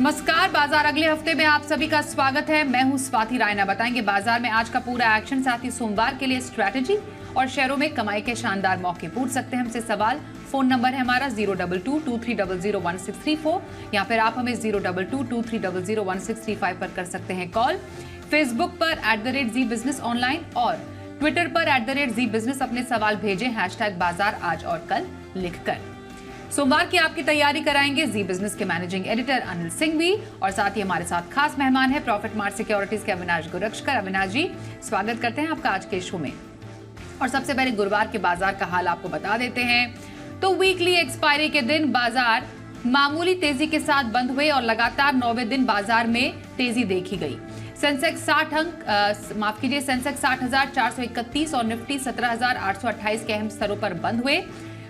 नमस्कार, बाजार अगले हफ्ते में आप सभी का स्वागत है। मैं हूं स्वाति रायना। बताएंगे बाजार में आज का पूरा एक्शन, साथ ही सोमवार के लिए स्ट्रैटेजी और शेयरों में कमाई के शानदार मौके। पूछ सकते हैं हमसे सवाल। फोन नंबर है हमारा 02223001634 या फिर आप हमें 02223001635 पर कर सकते हैं कॉल। फेसबुक पर @जी बिजनेस ऑनलाइन और ट्विटर पर @जी बिजनेस अपने सवाल भेजें #बाजार आज और कल लिखकर। सोमवार की आपकी तैयारी कराएंगे जी बिजनेस के मैनेजिंग एडिटर अनिल सिंह भी, और साथ ही हमारे साथ खास मेहमान है प्रॉफिट मार्ट सिक्योरिटीज के अविनाश गुरक्षकर। अविनाश जी, स्वागत करते हैं आपका आज के शो में। और सबसे पहले गुरुवार के बाजार का हाल आपको बता देते हैं। तो वीकली एक्सपायरी के दिन बाजार मामूली तेजी के साथ बंद हुए और लगातार 9वें दिन बाजार में तेजी देखी गई। सेंसेक्स 60,431 और निफ्टी 17,828 के अहम स्तरों पर बंद हुए।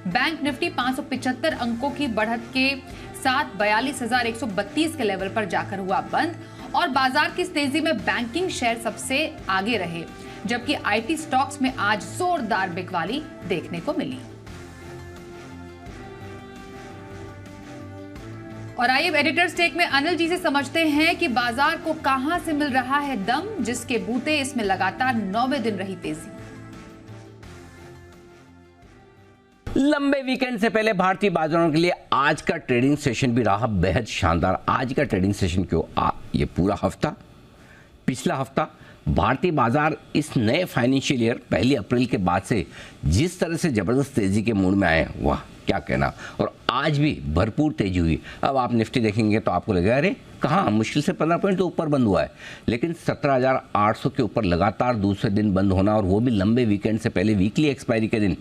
बैंक निफ्टी 575 अंकों की बढ़त के साथ 42,132 के लेवल पर जाकर हुआ बंद। और बाजार की इस तेजी में बैंकिंग शेयर सबसे आगे रहे, जबकि आईटी स्टॉक्स में आज जोरदार बिकवाली देखने को मिली। और आइए एडिटर्स टेक में अनिल जी से समझते हैं कि बाजार को कहां से मिल रहा है दम, जिसके बूते इसमें लगातार 9वें दिन रही तेजी। लंबे वीकेंड से पहले भारतीय बाजारों के लिए आज का ट्रेडिंग सेशन भी रहा बेहद शानदार। आज का ट्रेडिंग सेशन क्यों, ये पूरा हफ्ता, पिछला हफ्ता भारतीय बाजार इस नए फाइनेंशियल ईयर 1 अप्रैल के बाद से जिस तरह से जबरदस्त तेजी के मूड में आए, वाह क्या कहना। और आज भी भरपूर तेजी हुई। अब आप निफ्टी देखेंगे तो आपको लगेगा अरे कहाँ, मुश्किल से 15 पॉइंट तो ऊपर बंद हुआ है, लेकिन 17,800 के ऊपर लगातार दूसरे दिन बंद होना, और वो भी लंबे वीकेंड से पहले वीकली एक्सपायरी के दिन,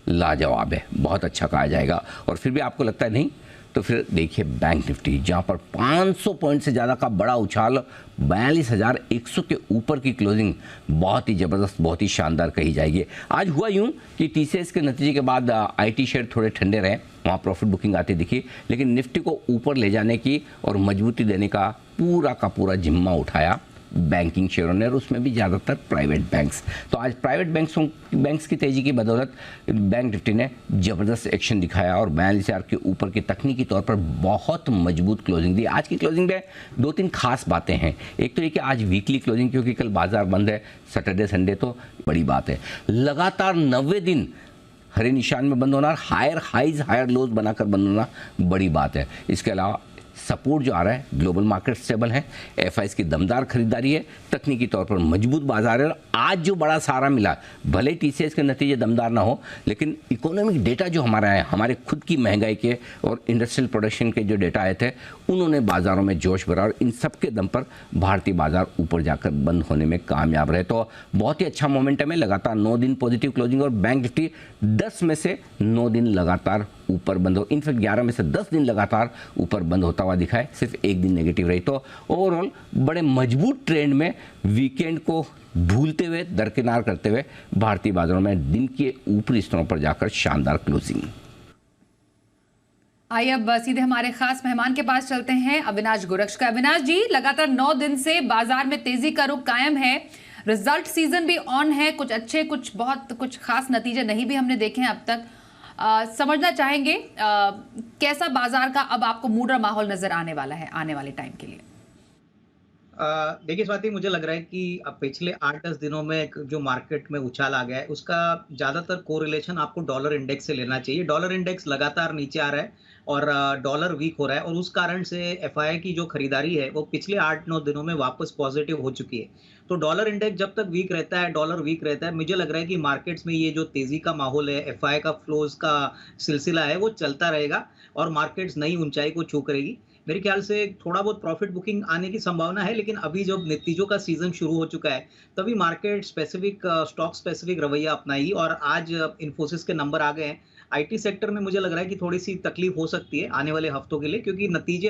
लाजवाब है, बहुत अच्छा कहा जाएगा। और फिर भी आपको लगता है नहीं, तो फिर देखिए बैंक निफ्टी, जहां पर 500 पॉइंट से ज़्यादा का बड़ा उछाल, 42,100 के ऊपर की क्लोजिंग, बहुत ही ज़बरदस्त, बहुत ही शानदार कही जाएगी। आज हुआ यूं कि टीसीएस के नतीजे के बाद आईटी शेयर थोड़े ठंडे रहे, वहाँ प्रॉफिट बुकिंग आती दिखी, लेकिन निफ्टी को ऊपर ले जाने की और मजबूती देने का पूरा जिम्मा उठाया बैंकिंग शेयरों ने, और उसमें भी ज़्यादातर प्राइवेट बैंक्स। तो आज प्राइवेट बैंक्स की तेज़ी की बदौलत बैंक निफ्टी ने ज़बरदस्त एक्शन दिखाया और 42,000 के ऊपर की तकनीकी तौर पर बहुत मजबूत क्लोजिंग दी। आज की क्लोजिंग में 2-3 खास बातें हैं। एक तो ये कि आज वीकली क्लोजिंग, क्योंकि कल बाजार बंद है, सैटरडे संडे, तो बड़ी बात है। लगातार 90 दिन हरे निशान में बंद होना, हायर हाइज हायर लोज बनाकर बंद होना, बड़ी बात है। इसके अलावा सपोर्ट जो आ रहा है, ग्लोबल मार्केट स्टेबल है, एफआईएस की दमदार खरीदारी है, तकनीकी तौर पर मजबूत बाजार है। आज जो बड़ा सहारा मिला, भले टीसीएस के नतीजे दमदार ना हो, लेकिन इकोनॉमिक डेटा जो हमारा है, हमारे खुद की महंगाई के और इंडस्ट्रियल प्रोडक्शन के जो डेटा आए थे, उन्होंने बाजारों में जोश भरा, और इन सब के दम पर भारतीय बाजार ऊपर जाकर बंद होने में कामयाब रहे। तो बहुत ही अच्छा मोमेंटम है, लगातार 9 दिन पॉजिटिव क्लोजिंग, और बैंक निफ्टी 10 में से 9 दिन लगातार ऊपर बंद हो, इनफैक्ट 11 में से 10 दिन लगातार ऊपर बंद होता हुआ दिखा है, सिर्फ एक दिन नेगेटिव रही। तो ओवरऑल बड़े मजबूत ट्रेंड में सीक्वेंड को भूलते हुए, दरकिनार करते हुए भारतीय बाजारों में दिन के ऊपरी स्तरों पर जाकर शानदार क्लोजिंग। आइए अब सीधे हमारे खास मेहमान के पास चलते हैं, अविनाश गुरक्षकर। अविनाश जी, लगातार 9 दिन से बाजार में तेजी का रुख कायम है, रिजल्ट सीजन भी ऑन है, कुछ अच्छे, कुछ खास नतीजे नहीं भी हमने देखे हैं अब तक। समझना चाहेंगे कैसा बाजार का अब आपको मूड और माहौल नजर आने वाला है आने वाले टाइम के लिए। देखिए स्वाति, मुझे लग रहा है कि अब पिछले 8-10 दिनों में जो मार्केट में उछाल आ गया है, उसका ज़्यादातर कोरिलेशन आपको डॉलर इंडेक्स से लेना चाहिए। डॉलर इंडेक्स लगातार नीचे आ रहा है और डॉलर वीक हो रहा है, और उस कारण से एफआई की जो खरीदारी है वो पिछले 8-9 दिनों में वापस पॉजिटिव हो चुकी है। तो डॉलर इंडेक्स जब तक वीक रहता है, डॉलर वीक रहता है, मुझे लग रहा है कि मार्केट्स में ये जो तेज़ी का माहौल है, एफआई का फ्लोज का सिलसिला है, वो चलता रहेगा और मार्केट्स नई ऊंचाई को छू करेगी। मेरे ख्याल से थोड़ा बहुत प्रॉफिट बुकिंग आने की संभावना है, लेकिन अभी जब नतीजों का सीजन शुरू हो चुका है, तभी मार्केट स्पेसिफिक स्टॉक स्पेसिफिक रवैया अपनाएगी। और आज इन्फोसिस के नंबर आ गए हैं। आईटी सेक्टर में मुझे लग रहा है कि थोड़ी सी तकलीफ हो सकती है आने वाले हफ्तों के लिए, क्योंकि नतीजे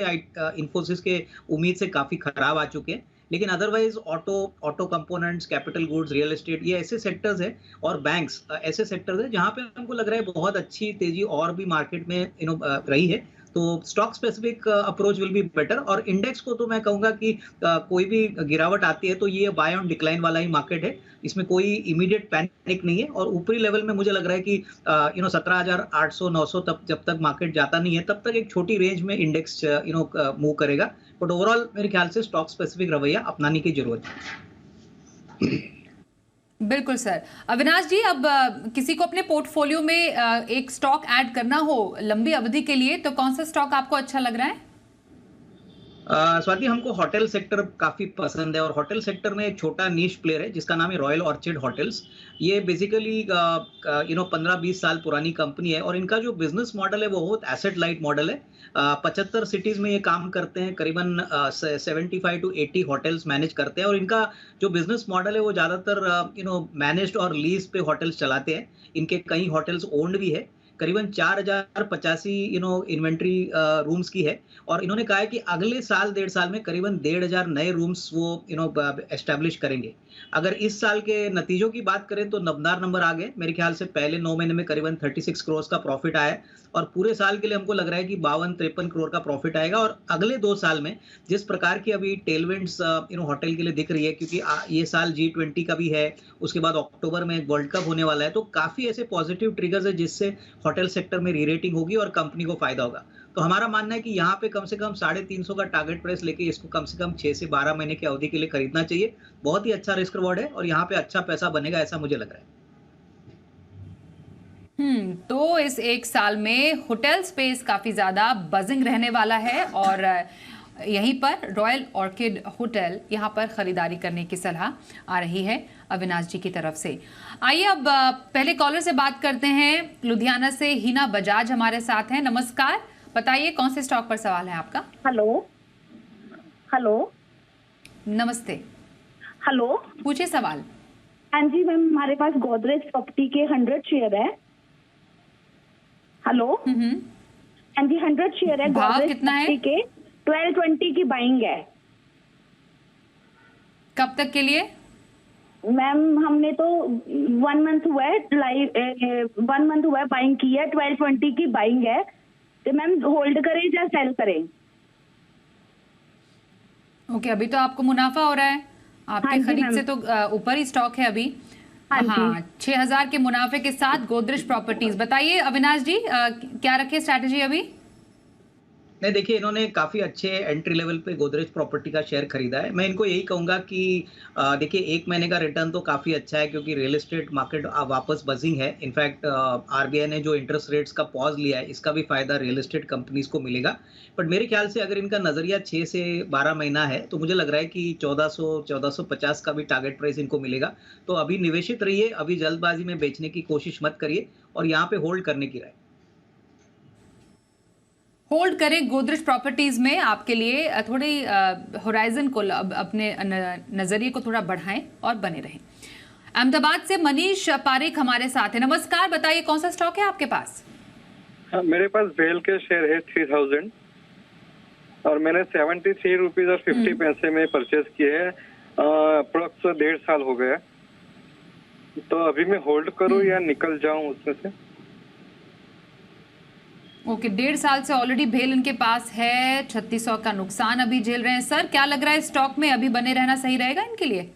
इन्फोसिस के उम्मीद से काफ़ी खराब आ चुके हैं। लेकिन otherwise auto components, capital goods, real estate, ये ऐसे सेक्टर्स है, और बैंक्स ऐसे सेक्टर्स है जहां पे हमको लग रहा है बहुत अच्छी तेजी और भी मार्केट में रही है। तो stock specific approach will be better. और इंडेक्स को तो मैं कहूंगा कि कोई भी गिरावट आती है तो ये बाय ऑन डिक्लाइन वाला ही मार्केट है, इसमें कोई इमीडिएट पैनिक नहीं है। और ऊपरी लेवल में मुझे लग रहा है कि 17,800-900 तक जब तक मार्केट जाता नहीं है तब तक एक छोटी रेंज में इंडेक्स मूव करेगा। बट ओवरऑल मेरे ख्याल से स्टॉक स्पेसिफिक रवैया अपनाने की जरूरत है। बिल्कुल सर। अविनाश जी, अब किसी को अपने पोर्टफोलियो में एक स्टॉक ऐड करना हो लंबी अवधि के लिए तो कौन सा स्टॉक आपको अच्छा लग रहा है? स्वाति, हमको होटल सेक्टर काफी पसंद है और होटल सेक्टर में एक छोटा नीश प्लेयर है जिसका नाम है रॉयल ऑर्चिड होटल्स। ये बेसिकली 15-20 साल पुरानी कंपनी है और इनका जो बिजनेस मॉडल है वो बहुत एसेट लाइट मॉडल है। 75 सिटीज में ये काम करते हैं, करीबन 75 to 80 होटल्स मैनेज करते हैं और इनका जो बिजनेस मॉडल है वो ज्यादातर मैनेज्ड और लीज पे होटल्स चलाते हैं। इनके कई होटल्स ओन्ड भी है, करीबन 4085 इन्वेंट्री रूम्स की है और इन्होंने कहा है कि अगले साल 1.5 साल में करीबन 1,500 नए रूम्स वो एस्टेब्लिश करेंगे। अगर इस साल के नतीजों की बात करें तो नबदार नंबर आ गए। मेरे ख्याल से पहले 9 महीने में करीबन 36 करोड़ का प्रॉफिट आया और पूरे साल के लिए हमको लग रहा है कि 52-53 करोड़ का प्रॉफिट आएगा। और अगले 2 साल में जिस प्रकार की अभी टेलविंड्स होटल के लिए दिख रही है, क्योंकि ये साल G20 का भी है, उसके बाद अक्टूबर में वर्ल्ड कप होने वाला है, तो काफी ऐसे पॉजिटिव ट्रिगर्स है जिससे होटल सेक्टर में रीरेटिंग होगी और कंपनी को फायदा होगा। तो हमारा मानना है कि यहाँ पे कम से कम 350 का टारगेट प्राइस लेके इसको कम से कम 6 से 12 महीने की अवधि के लिए खरीदना चाहिए। बहुत ही अच्छा रिस्क रिवॉर्ड है और यहाँ पे अच्छा पैसा बनेगा, ऐसा मुझे लग रहा है। तो इस एक साल में होटल स्पेस काफी ज्यादा बजिंग रहने वाला है और यहीं पर रॉयल ऑर्किड होटल यहाँ पर खरीदारी करने की सलाह आ रही है अविनाश जी की तरफ से। आइए अब पहले कॉलर से बात करते हैं। लुधियाना से हीना बजाज हमारे साथ हैं। नमस्कार, बताइए कौन से स्टॉक पर सवाल है आपका? हेलो हेलो नमस्ते, हेलो, पूछिए सवाल। हाँ जी मैम, हमारे पास गोदरेज प्रॉपर्टी के 100 शेयर है। हेलो, हाँ जी 100 शेयर है। भाव गोदरेज कितना है? के 1220 की बाइंग है। कब तक के लिए? मैम हमने तो 1 मंथ हुआ है, 1 मंथ हुआ है बाइंग की है। 1220 की बाइंग है, तो मैम होल्ड करें या सेल करें? ओके, अभी तो आपको मुनाफा हो रहा है, आपके हाँ जी, खरीद से तो ऊपर ही स्टॉक है अभी। हाँ, 6,000 के मुनाफे के साथ गोदरेज प्रॉपर्टीज। बताइए अविनाश जी, क्या रखे स्ट्रैटेजी अभी? नहीं, देखिए इन्होंने काफी अच्छे एंट्री लेवल पे गोदरेज प्रॉपर्टी का शेयर खरीदा है। मैं इनको यही कहूंगा कि देखिए 1 महीने का रिटर्न तो काफी अच्छा है क्योंकि रियल एस्टेट मार्केट वापस बजिंग है। इनफैक्ट आरबीआई ने जो इंटरेस्ट रेट्स का पॉज लिया है इसका भी फायदा रियल एस्टेट कंपनीज को मिलेगा। बट मेरे ख्याल से अगर इनका नजरिया 6 से 12 महीना है तो मुझे लग रहा है कि 1400-1450 का भी टारगेट प्राइस इनको मिलेगा। तो अभी निवेशित रहिए, अभी जल्दबाजी में बेचने की कोशिश मत करिए और यहाँ पे होल्ड करने की राय। होल्ड करें गोदरेज प्रॉपर्टीज में, आपके लिए थोड़ी होराइजन को अपने नजरिए को थोड़ा बढ़ाएं और बने रहें। अहमदाबाद से मनीष पारिक हमारे साथ है। नमस्कार, बताइए कौन सा स्टॉक है आपके पास? हाँ, मेरे पास बेल के शेयर है 3000 और मैंने 73 रुपीज और 50 पैसे में परचेज किए हैं। अप्रोक्स 1.5 साल हो गया, तो अभी मैं होल्ड करूं या निकल जाऊं उसमें से? ओके, 1.5 साल से ऑलरेडी भेल इनके पास है, 3600 का नुकसान अभी झेल रहे हैं। सर, क्या लग रहा है स्टॉक में अभी बने रहना सही रहेगा इनके लिए?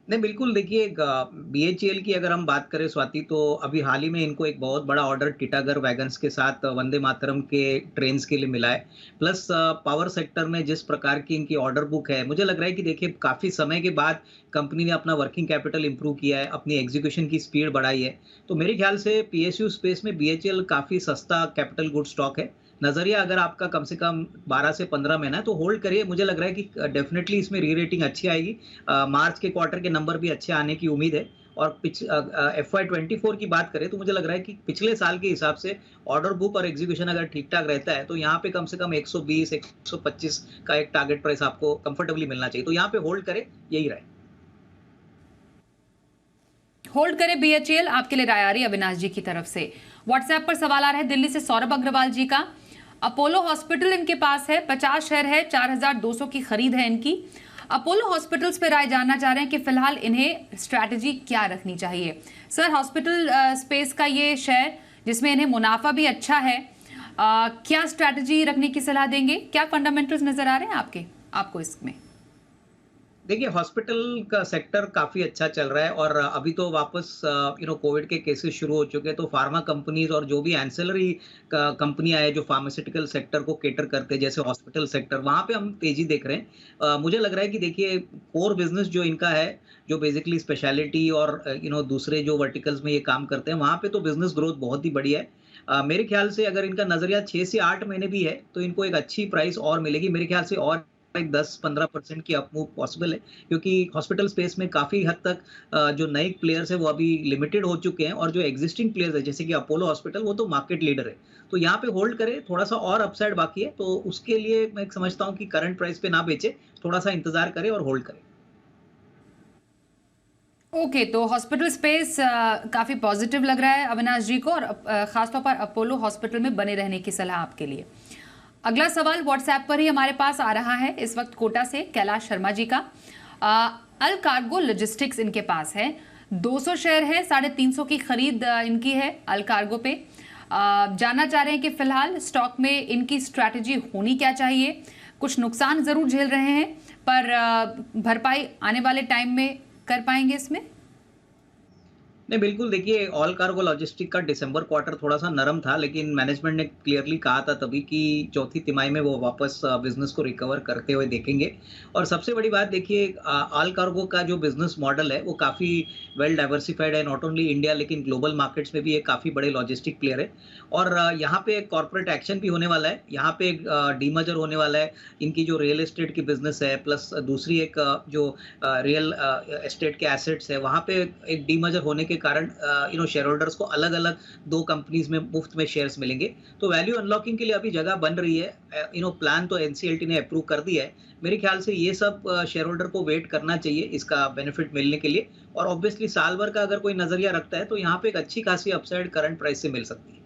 नहीं, बिल्कुल। देखिए बीएचईएल की अगर हम बात करें स्वाति, तो अभी हाल ही में इनको एक बहुत बड़ा ऑर्डर टिटागर वैगन्स के साथ वंदे मातरम के ट्रेन्स के लिए मिला है। प्लस पावर सेक्टर में जिस प्रकार की इनकी ऑर्डर बुक है, मुझे लग रहा है कि देखिए काफ़ी समय के बाद कंपनी ने अपना वर्किंग कैपिटल इंप्रूव किया है, अपनी एग्जीक्यूशन की स्पीड बढ़ाई है। तो मेरे ख्याल से पीएसयू स्पेस में बीएचईएल काफ़ी सस्ता कैपिटल गुड स्टॉक है। नजरिया अगर आपका कम से कम 12 से 15 महीना है तो होल्ड करिए। मुझे लग रहा है कि डेफिनेटली इसमें री रेटिंग अच्छी आएगी। मार्च के क्वार्टर के नंबर भी अच्छे आने की उम्मीद है। और FY24 की बात करें तो मुझे लग रहा है कि पिछले साल के हिसाब से ऑर्डर बुक और एग्जीक्यूशन अगर ठीक ठाक रहता है तो यहाँ पे कम से कम 120-125 का एक टारगेट प्राइस आपको कंफर्टेबली मिलना चाहिए। तो यहाँ पे होल्ड करें, यही रहे। होल्ड करें बीएचईएल, आपके लिए राय आ रही है अविनाश जी की तरफ से। व्हाट्सएप पर सवाल आ रहा है दिल्ली से सौरभ अग्रवाल जी का। अपोलो हॉस्पिटल इनके पास है, 50 शेयर है, 4200 की खरीद है इनकी। अपोलो हॉस्पिटल्स पे राय जानना चाह रहे हैं कि फिलहाल इन्हें स्ट्रैटेजी क्या रखनी चाहिए। सर, हॉस्पिटल स्पेस का ये शेयर जिसमें इन्हें मुनाफा भी अच्छा है, क्या स्ट्रैटेजी रखने की सलाह देंगे? क्या फंडामेंटल्स नजर आ रहे हैं आपको इसमें? देखिए, हॉस्पिटल का सेक्टर काफ़ी अच्छा चल रहा है और अभी तो वापस कोविड के केसेस शुरू हो चुके हैं, तो फार्मा कंपनीज़ और जो भी एंसिलरी कंपनियाँ हैं, जो फार्मास्यूटिकल सेक्टर को कैटर करते हैं, जैसे हॉस्पिटल सेक्टर, वहाँ पे हम तेज़ी देख रहे हैं। मुझे लग रहा है कि देखिए, कोर बिज़नेस जो इनका है, जो बेसिकली स्पेशलिटी और दूसरे जो वर्टिकल्स में ये काम करते हैं, वहाँ पे तो बिज़नेस ग्रोथ बहुत ही बढ़िया है। मेरे ख्याल से अगर इनका नज़रिया 6 से 8 महीने भी है, तो इनको एक अच्छी प्राइस और मिलेगी। मेरे ख्याल से और एक 10-15% की अपमूव पॉसिबल है, क्योंकि हॉस्पिटल स्पेस में काफ़ी हद तक जो नए प्लेयर्स हैं वो अभी लिमिटेड हो चुके हैं और जो एग्जिस्टिंग प्लेयर्स हैं जैसे कि अपोलो हॉस्पिटल, वो तो मार्केट लीडर है। तो यहाँ पे होल्ड करें, थोड़ा-सा और अपसाइड बाकी है, तो उसके लिए मैं समझता हूँ कि करंट प्राइस पे ना बेचें, थोड़ा-सा इंतज़ार करें और होल्ड करें। ओके, तो हॉस्पिटल स्पेस काफ़ी पॉजिटिव लग रहा है अविनाश जी को, और ख़ासतौर पर अपोलो हॉस्पिटल में बने रहने की सलाह आपके लिए। अगला सवाल व्हाट्सएप पर ही हमारे पास आ रहा है इस वक्त कोटा से कैलाश शर्मा जी का। अल कार्गो लॉजिस्टिक्स इनके पास है, 200 शेयर है, 350 की खरीद इनकी है अल कार्गो पे। जानना चाह रहे हैं कि फिलहाल स्टॉक में इनकी स्ट्रैटेजी होनी क्या चाहिए। कुछ नुकसान जरूर झेल रहे हैं, पर भरपाई आने वाले टाइम में कर पाएंगे इसमें? नहीं, बिल्कुल देखिए, ऑल कार्गो लॉजिस्टिक का दिसंबर क्वार्टर थोड़ा-सा नरम था, लेकिन मैनेजमेंट ने क्लियरली कहा था तभी कि चौथी तिमाही में वो वापस बिज़नेस को रिकवर करते हुए देखेंगे। और सबसे बड़ी बात देखिए, ऑल कार्गो का जो बिज़नेस मॉडल है वो काफ़ी वेल डाइवर्सिफाइड है, नॉट ओनली इंडिया लेकिन ग्लोबल मार्केट्स में भी ये काफ़ी बड़े लॉजिस्टिक प्लेयर है। और यहाँ पे एक कॉर्पोरेट एक्शन भी होने वाला है, यहाँ पे एक डीमर्जर होने वाला है। इनकी जो रियल एस्टेट की बिज़नेस है, प्लस दूसरी एक जो रियल एस्टेट के एसेट्स है, वहाँ पे एक डीमर्जर होने के कारण शेयर होल्डर्स को अलग-अलग 2 कंपनीज में मुफ्त में शेयर्स मिलेंगे। तो वैल्यू अनलॉकिंग के लिए अभी जगह बन रही है। प्लान तो एनसीएलटी ने अप्रूव कर दिया है। मेरे ख्याल से ये सब शेयर होल्डर को वेट करना चाहिए इसका बेनिफिट मिलने के लिए। और ऑब्वियसली साल भर का अगर कोई नजरिया रखता है तो यहाँ पे एक अच्छी खासी अपसाइड करंट प्राइस से मिल सकती है।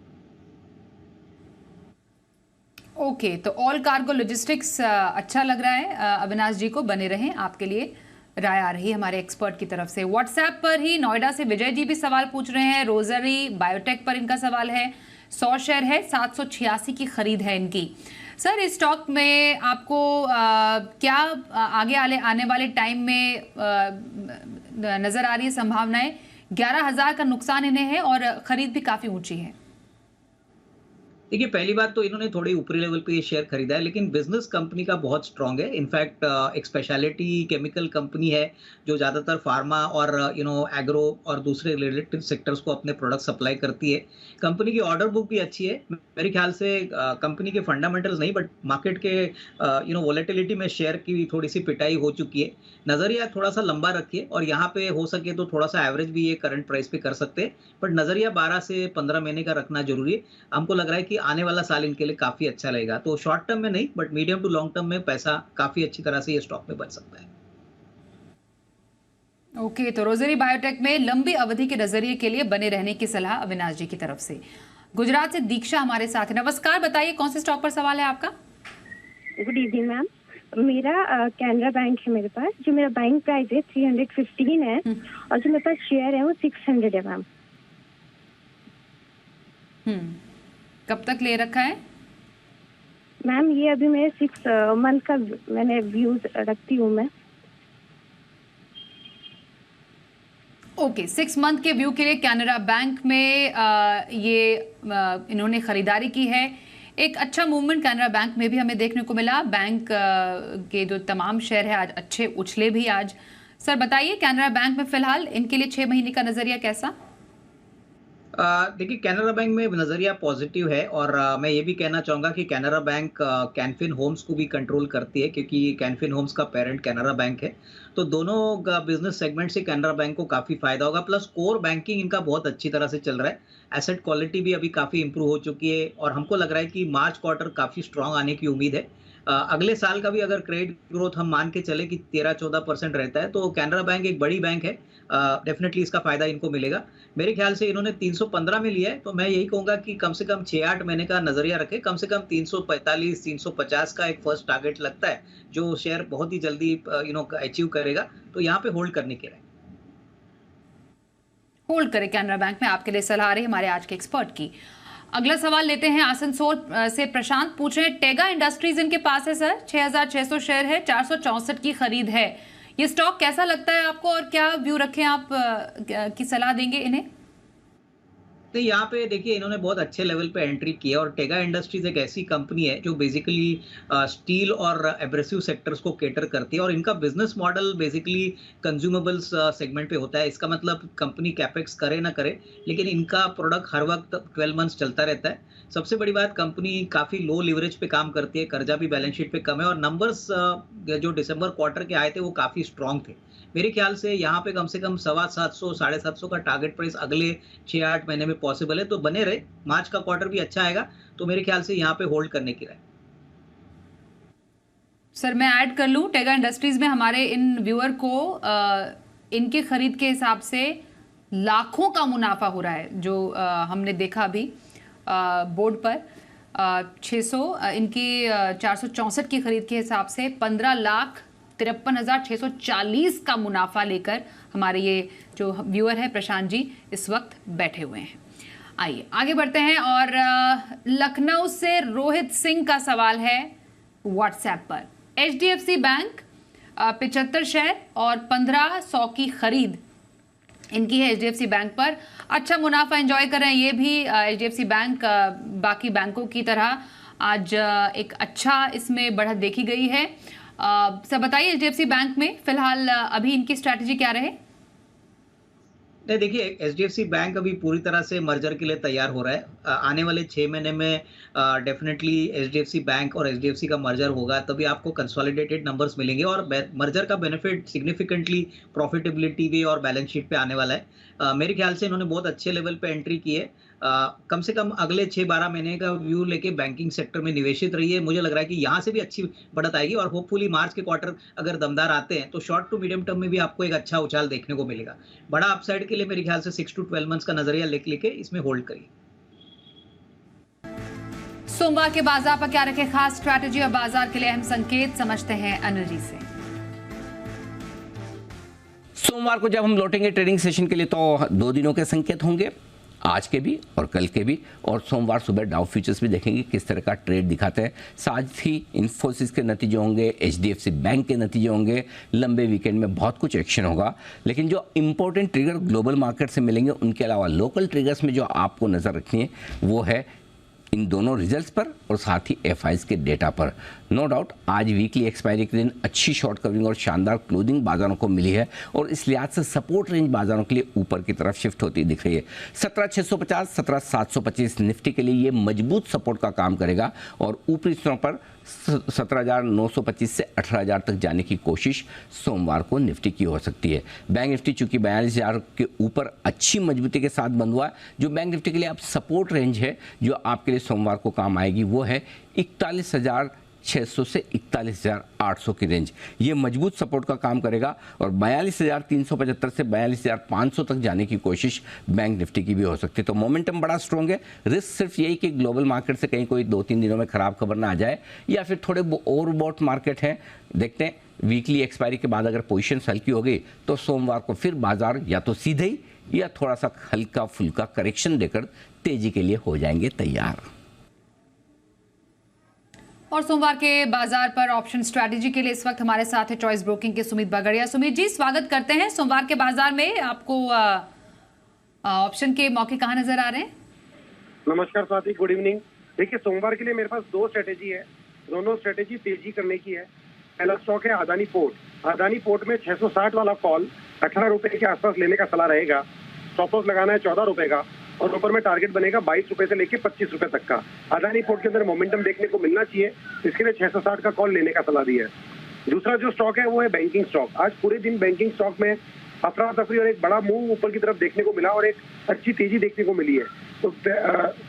ओके, तो ऑल कार्गो लॉजिस्टिक्स अच्छा लग रहा है अविनाश जी को, बने रहें, आपके लिए राय आ रही है हमारे एक्सपर्ट की तरफ से। व्हाट्सएप पर ही नोएडा से विजय जी भी सवाल पूछ रहे हैं। रोजरी बायोटेक पर इनका सवाल है, 100 शेयर है, 786 की खरीद है इनकी। सर, इस स्टॉक में आपको क्या आगे आने वाले टाइम में नजर आ रही है संभावनाएं? 11,000 का नुकसान इन्हें है और खरीद भी काफी ऊंची है। देखिए, पहली बात तो इन्होंने थोड़ी ऊपरी लेवल पे ये शेयर खरीदा है, लेकिन बिजनेस कंपनी का बहुत स्ट्रांग है। इनफैक्ट एक स्पेशलिटी केमिकल कंपनी है जो ज़्यादातर फार्मा और एग्रो और दूसरे रिलेटेड सेक्टर्स को अपने प्रोडक्ट सप्लाई करती है। कंपनी की ऑर्डर बुक भी अच्छी है। मेरे ख्याल से कंपनी के फंडामेंटल्स नहीं, बट मार्केट के वोलेटिलिटी में शेयर की थोड़ी सी पिटाई हो चुकी है। नज़रिया थोड़ा सा लंबा रखिए और यहाँ पे हो सके तो थोड़ा सा एवरेज भी ये करंट प्राइस पे कर सकते हैं, बट नज़रिया 12 से 15 महीने का रखना जरूरी है। हमको लग रहा है कि आने वाला साल इनके लिए काफी अच्छा रहेगा। तो शॉर्ट टर्म में नहीं, but medium to long term में पैसा काफी अच्छी तरह से ये स्टॉक में बच सकता है। ओके, तो रोजरी बायोटेक में लंबी अवधि के नजरिए के लिए बने रहने की सलाह अविनाश जी की तरफ से। गुजरात से दीक्षा हमारे साथ है। नमस्कार, बताइए कौन से स्टॉक पर सवाल है आपका? Good evening ma'am. मेरा कैनरा बैंक है मेरे पास, जो मेरा बाइंग प्राइस है 315 है और जो मेरे पास शेयर है वो 600 है मैम। कब तक ले रखा है मैम? ये अभी मेरे 6 मंथ का मैंने व्यूज रखती हूँ मैं। ओके, 6 मंथ के व्यू के लिए कैनरा बैंक में इन्होंने खरीदारी की है। एक अच्छा मूवमेंट कैनरा बैंक में भी हमें देखने को मिला। बैंक के जो तमाम शेयर है आज अच्छे उछले भी आज। सर बताइए, कैनरा बैंक में फिलहाल इनके लिए 6 महीने का नजरिया कैसा? देखिए, कैनरा बैंक में नज़रिया पॉजिटिव है और मैं ये भी कहना चाहूँगा कि कैनरा बैंक कैनफिन होम्स को भी कंट्रोल करती है, क्योंकि कैनफिन होम्स का पेरेंट कैनरा बैंक है। तो दोनों बिजनेस सेगमेंट से कैनरा बैंक को काफ़ी फायदा होगा। प्लस कोर बैंकिंग इनका बहुत अच्छी तरह से चल रहा है। एसेट क्वालिटी भी अभी काफ़ी इंप्रूव हो चुकी है और हमको लग रहा है कि मार्च क्वार्टर काफ़ी स्ट्रांग आने की उम्मीद है। अगले साल का भी अगर क्रेडिट ग्रोथ हम मान के चले कि 13-14% रहता है, तो कैनरा बैंक एक बड़ी बैंक है। डेफिनेटली इसका फायदा इनको मिलेगा। मेरे ख्याल से इन्होंने 315 में लिया है, तो मैं यही कहूंगा कि कम से कम 6-8 महीने का नजरिया रखें। कम से कम 345-350 का एक फर्स्ट टारगेट लगता है, जो शेयर बहुत ही जल्दी अचीव करेगा। तो यहाँ पे होल्ड करने के लिए होल्ड करें कैनरा बैंक में, आपके लिए सलाह रही हमारे आज के एक्सपर्ट की। अगला सवाल लेते हैं आसनसोल से। प्रशांत पूछ रहे हैं, टेगा इंडस्ट्रीज इनके पास है सर, 6,600 शेयर है, 464 की खरीद है। ये स्टॉक कैसा लगता है आपको और क्या व्यू रखें आप की सलाह देंगे इन्हें? तो यहाँ पे देखिए इन्होंने बहुत अच्छे लेवल पे एंट्री की है और टेगा इंडस्ट्रीज एक ऐसी कंपनी है जो बेसिकली स्टील और एब्रेसिव सेक्टर्स को केटर करती है और इनका business model basically consumables segment पे होता है। इसका मतलब कंपनी कैपेक्स करे ना करे लेकिन इनका प्रोडक्ट हर वक्त 12 मंथ्स चलता रहता है। सबसे बड़ी बात, कंपनी काफी लो लिवरेज पे काम करती है, कर्जा भी बैलेंस शीट पे कम है और नंबर्स जो दिसंबर क्वार्टर के आए थे वो काफी स्ट्रांग थे। मेरे ख्याल से यहाँ पे कम से कम 750 750 का टारगेट प्राइस अगले 6-8 महीने में पॉसिबल है, तो बने रहे। मार्च का क्वार्टर भी अच्छा आएगा तो मेरे ख्याल से यहाँ पे होल्ड करने की राय। सर मैं ऐड कर लूं, टेगा इंडस्ट्रीज में हमारे इन व्यूअर को इनके खरीद के हिसाब से लाखों का मुनाफा हो रहा है जो हमने देखा अभी बोर्ड पर। 600 इनकी 464 की खरीद के हिसाब से 15,53,640 का मुनाफा लेकर हमारे ये जो व्यूअर है प्रशांत जी इस वक्त बैठे हुए हैं। आइए आगे बढ़ते हैं और लखनऊ से रोहित सिंह का सवाल है व्हाट्सएप पर। HDFC बैंक 75 शेयर और 1500 की खरीद इनकी है HDFC बैंक पर। अच्छा मुनाफा एंजॉय कर रहे हैं ये भी HDFC बैंक। बाकी बैंकों की तरह आज एक अच्छा इसमें बढ़त देखी गई है। सर बताइए HDFC बैंक में फिलहाल अभी इनकी स्ट्रैटेजी क्या रहे? नहीं देखिए, HDFC बैंक अभी पूरी तरह से मर्जर के लिए तैयार हो रहा है। आने वाले 6 महीने में डेफिनेटली HDFC बैंक और HDFC का मर्जर होगा, तभी आपको कंसोलिडेटेड नंबर्स मिलेंगे और मर्जर का बेनिफिट सिग्निफिकेंटली प्रॉफिटेबिलिटी भी और बैलेंस शीट पे आने वाला है। मेरे ख्याल से इन्होंने बहुत अच्छे लेवल पे एंट्री की है। कम से कम अगले 6-12 महीने का व्यू लेके बैंकिंग सेक्टर में निवेशित रही है। मुझे लग रहा है कि यहाँ से भी अच्छी बढ़त आएगी और होपफुली मार्च के क्वार्टर अगर दमदार आते हैं तो शॉर्ट टू मीडियम टर्म में भी आपको एक अच्छा उछाल देखने को मिलेगा। बड़ा अपसाइड के लिए मेरे ख्याल से 6 to 12 मंथ्स का नजरिया लेके इसमें होल्ड करिए। सोमवार के बाजार पर क्या रखे खास स्ट्रैटेजी और बाजार के लिए अहम संकेत, समझते हैं अनिल जी से। सोमवार को जब हम लौटेंगे ट्रेडिंग सेशन के लिए तो 2 दिनों के संकेत होंगे, आज के भी और कल के भी, और सोमवार सुबह डाउ फ्यूचर्स भी देखेंगे किस तरह का ट्रेड दिखाते हैं। साथ ही इन्फोसिस के नतीजे होंगे, HDFC बैंक के नतीजे होंगे। लंबे वीकेंड में बहुत कुछ एक्शन होगा, लेकिन जो इंपॉर्टेंट ट्रिगर ग्लोबल मार्केट से मिलेंगे उनके अलावा लोकल ट्रिगर्स में जो आपको नज़र रखनी है वो है इन दोनों रिजल्ट्स पर और साथ ही FIs के डेटा पर। नो डाउट आज वीकली एक्सपायरी के दिन अच्छी शॉर्ट कवरिंग और शानदार क्लोजिंग बाजारों को मिली है और इस लिहाज से सपोर्ट रेंज बाजारों के लिए ऊपर की तरफ शिफ्ट होती दिख रही है। 17,650 17,725 निफ्टी के लिए ये मजबूत सपोर्ट का काम करेगा और ऊपरी स्तरों पर 17,925 से 18,000 तक जाने की कोशिश सोमवार को निफ्टी की हो सकती है। बैंक निफ्टी चूंकि 42,000 के ऊपर अच्छी मजबूती के साथ बंद हुआ है, जो बैंक निफ्टी के लिए अब सपोर्ट रेंज है जो आपके लिए सोमवार को काम आएगी वो है 41,600 से 41,800 की रेंज। ये मजबूत सपोर्ट का काम करेगा और 42,375 से 42,500 तक जाने की कोशिश बैंक निफ्टी की भी हो सकती है। तो मोमेंटम बड़ा स्ट्रॉन्ग है। रिस्क सिर्फ यही कि ग्लोबल मार्केट से कहीं कोई 2-3 दिनों में खराब खबर ना आ जाए या फिर थोड़े ओवरबॉट मार्केट हैं। देखते हैं वीकली एक्सपायरी के बाद अगर पोजीशन हल्की हो गई तो सोमवार को फिर बाजार या तो सीधे ही या थोड़ा सा हल्का फुल्का करेक्शन देकर तेजी के लिए हो जाएंगे तैयार। और सोमवार के बाजार पर ऑप्शन स्ट्रैटेजी के लिए इस वक्त हमारे साथ है चॉइस ब्रोकिंग के सुमित बगड़िया। सुमित जी स्वागत करते हैं। सोमवार के बाजार में आपको ऑप्शन के मौके कहां नजर आ रहे हैं? नमस्कार स्वाति, गुड इवनिंग। देखिए सोमवार के लिए मेरे पास 2 स्ट्रेटेजी है, दोनों स्ट्रेटेजी तेजी करने की है। पहला स्टॉक है अदानी पोर्ट। अदानी पोर्ट में 660 वाला कॉल 18 रुपए के आसपास लेने का सलाह रहेगा। स्टॉप लॉस लगाना है 14 रुपए का और ऊपर में टारगेट बनेगा 22 रुपए से लेके 25 रुपए तक का। अदानी पोर्ट के अंदर मोमेंटम देखने को मिलना चाहिए, इसके लिए 660 का कॉल लेने का सलाह दिया है। दूसरा जो स्टॉक है वो है बैंकिंग स्टॉक। आज पूरे दिन बैंकिंग स्टॉक में अफरा तफरी और एक बड़ा मूव ऊपर की तरफ देखने को मिला और एक अच्छी तेजी देखने को मिली है। तो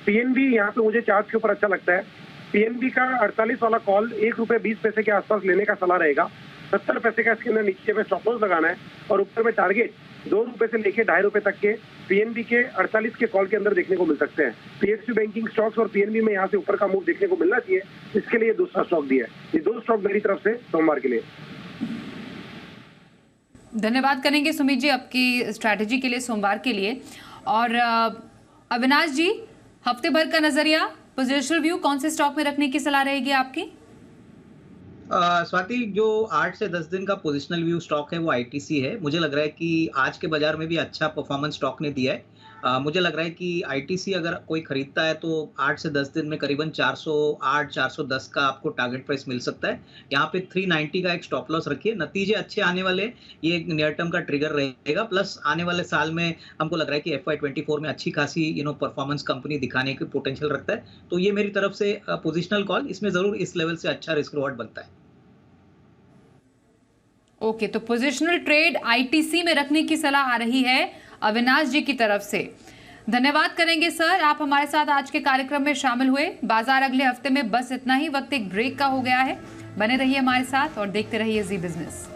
PNB यहाँ पे मुझे चार्ट के ऊपर अच्छा लगता है। PNB का 48 वाला कॉल 1 रुपए 20 पैसे के आसपास लेने का सलाह रहेगा। 70 पैसे का इसके अंदर नीचे में स्टॉप लॉस लगाना है और ऊपर में टारगेट 2 रुपए से लेके 2.5 रुपए तक के PNB के 48 के कॉल के अंदर देखने को मिल सकते हैं। PSU बैंकिंग स्टॉक्स और PNB में यहाँ से ऊपर का मूव देखने को मिलना चाहिए, इसके लिए दूसरा स्टॉक दिया है। ये 2 स्टॉक मेरी तरफ से सोमवार के लिए। धन्यवाद करेंगे सुमित जी आपकी स्ट्रैटेजी के लिए सोमवार के लिए। और अविनाश जी हफ्ते भर का नजरिया, पोजिशनल व्यू, कौन से स्टॉक में रखने की सलाह रहेगी आपकी? स्वाति, जो 8 से 10 दिन का पोजिशनल व्यू स्टॉक है वो आईटीसी है। मुझे लग रहा है कि आज के बाजार में भी अच्छा परफॉर्मेंस स्टॉक ने दिया है। मुझे लग रहा है कि आईटीसी अगर कोई खरीदता है तो 8 से 10 दिन में करीबन 408 410 का आपको टारगेट प्राइस मिल सकता है। यहाँ पे 390 का एक स्टॉप लॉस रखिए। नतीजे अच्छे आने वाले, ये एक नियर टर्म का ट्रिगर रहेगा। प्लस आने वाले साल में हमको लग रहा है कि FY24 में अच्छी खासी परफॉर्मेंस कंपनी दिखाने की पोटेंशियल रखता है। तो ये मेरी तरफ से पोजिशनल कॉल, इसमें जरूर इस लेवल से अच्छा रिस्क रिवॉर्ड बनता है। ओके, तो पोजिशनल ट्रेड आईटीसी में रखने की सलाह आ रही है अविनाश जी की तरफ से। धन्यवाद करेंगे सर, आप हमारे साथ आज के कार्यक्रम में शामिल हुए। बाजार अगले हफ्ते में बस इतना ही, वक्त एक ब्रेक का हो गया है। बने रहिए हमारे साथ और देखते रहिए जी बिजनेस।